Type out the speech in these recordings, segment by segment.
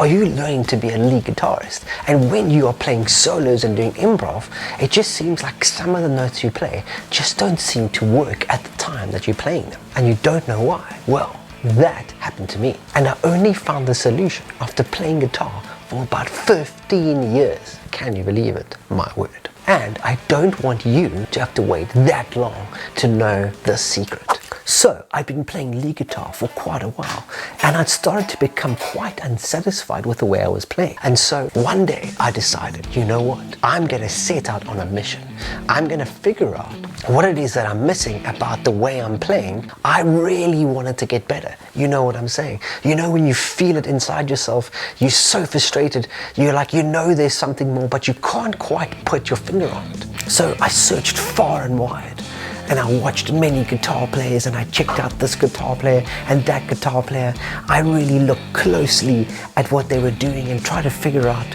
Are you learning to be a lead guitarist? And when you are playing solos and doing improv, it just seems like some of the notes you play just don't seem to work at the time that you're playing them, and you don't know why. Well, that happened to me, and I only found the solution after playing guitar for about 15 years. Can you believe it? My word. And I don't want you to have to wait that long to know the secret. So I'd been playing lead guitar for quite a while, and I'd started to become quite unsatisfied with the way I was playing. And so one day I decided, you know what? I'm gonna set out on a mission. I'm gonna figure out what it is that I'm missing about the way I'm playing. I really wanted to get better. You know what I'm saying? You know when you feel it inside yourself, you're so frustrated, you're like, you know there's something more, but you can't quite put your finger on it. So I searched far and wide, and I watched many guitar players, and I checked out this guitar player and that guitar player. I really looked closely at what they were doing and tried to figure out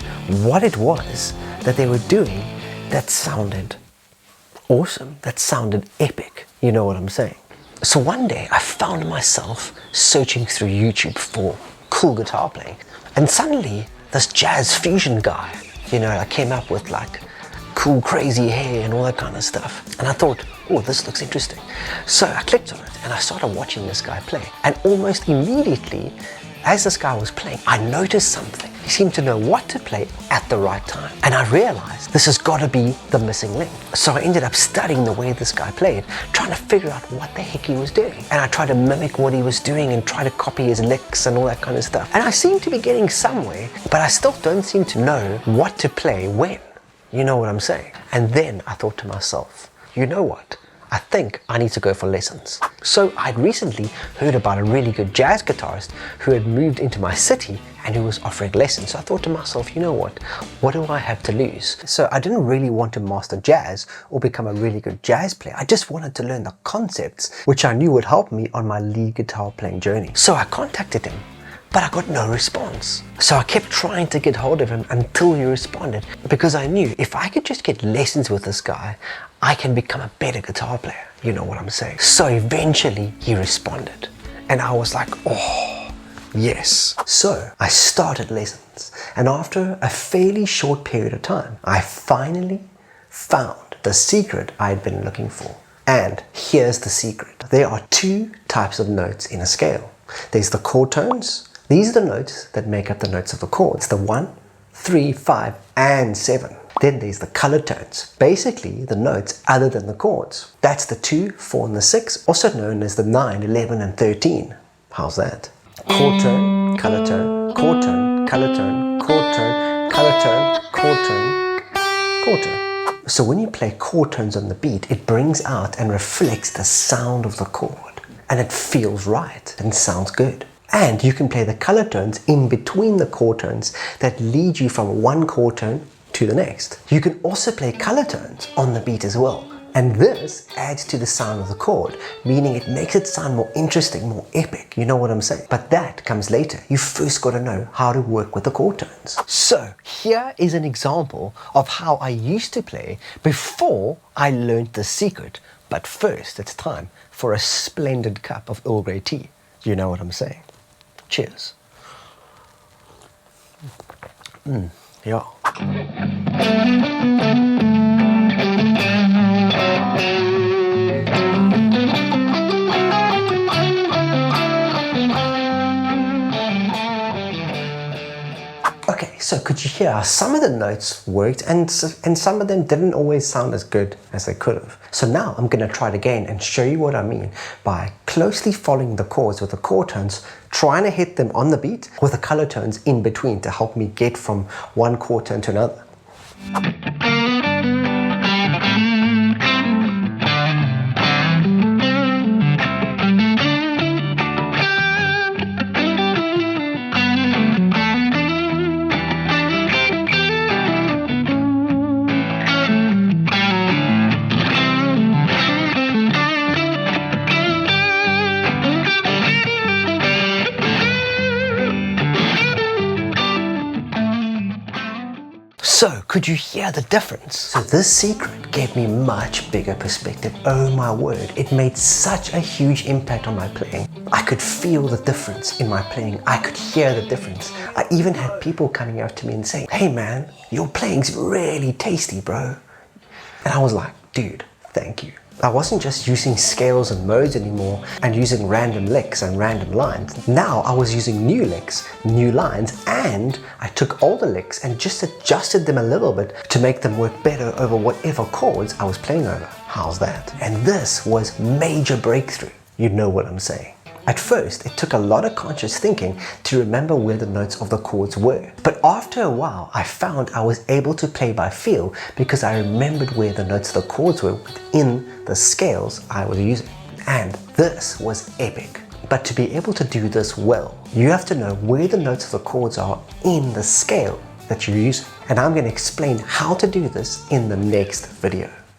what it was that they were doing that sounded awesome, that sounded epic. You know what I'm saying? So one day I found myself searching through YouTube for cool guitar playing, and suddenly this jazz fusion guy, I came up with like cool crazy hair and all that kind of stuff, and I thought, oh, this looks interesting. So I clicked on it and I started watching this guy play, and almost immediately as this guy was playing, I noticed something. He seemed to know what to play at the right time, and I realized this has got to be the missing link. So I ended up studying the way this guy played, trying to figure out what the heck he was doing, and I tried to mimic what he was doing and try to copy his licks and all that kind of stuff, and I seem to be getting somewhere, but I still don't seem to know what to play when. You know what I'm saying? And then I thought to myself, you know what? I think I need to go for lessons. So I'd recently heard about a really good jazz guitarist who had moved into my city and who was offering lessons. So I thought to myself, you know what do I have to lose? So I didn't really want to master jazz or become a really good jazz player. I just wanted to learn the concepts, which I knew would help me on my lead guitar playing journey. So I contacted him, but I got no response. So I kept trying to get hold of him until he responded, because I knew if I could just get lessons with this guy, I can become a better guitar player. You know what I'm saying? So eventually he responded, and I was like, oh, yes. So I started lessons, and after a fairly short period of time, I finally found the secret I had been looking for. And here's the secret. There are two types of notes in a scale. There's the chord tones. These are the notes that make up the notes of the chords, the 1, 3, 5, and 7. Then there's the color tones, basically the notes other than the chords. That's the 2, 4, and the 6, also known as the 9, 11, and 13. How's that? Chord tone, color tone, chord tone, color tone, chord tone, color tone, chord tone, chord tone. So when you play chord tones on the beat, it brings out and reflects the sound of the chord, and it feels right and sounds good. And you can play the color tones in between the chord tones that lead you from one chord tone to the next. You can also play color tones on the beat as well. And this adds to the sound of the chord, meaning it makes it sound more interesting, more epic. You know what I'm saying? But that comes later. You first got to know how to work with the chord tones. So here is an example of how I used to play before I learned the secret. But first, it's time for a splendid cup of Earl Grey tea. You know what I'm saying? Cheers. Yeah. Okay, so could you hear how some of the notes worked and some of them didn't always sound as good as they could have? So now I'm going to try it again and show you what I mean by closely following the chords with the chord tones, trying to hit them on the beat with the color tones in between to help me get from one chord tone to another. So, could you hear the difference? So this secret gave me much bigger perspective. Oh my word, it made such a huge impact on my playing. I could feel the difference in my playing. I could hear the difference. I even had people coming up to me and saying, "Hey man, your playing's really tasty, bro." And I was like, dude, thank you. I wasn't just using scales and modes anymore and using random licks and random lines. Now I was using new licks, new lines, and I took all the licks and just adjusted them a little bit to make them work better over whatever chords I was playing over. How's that? And this was major breakthrough. You know what I'm saying. At first, it took a lot of conscious thinking to remember where the notes of the chords were. But after a while, I found I was able to play by feel because I remembered where the notes of the chords were within the scales I was using. And this was epic. But to be able to do this well, you have to know where the notes of the chords are in the scale that you're using. And I'm going to explain how to do this in the next video.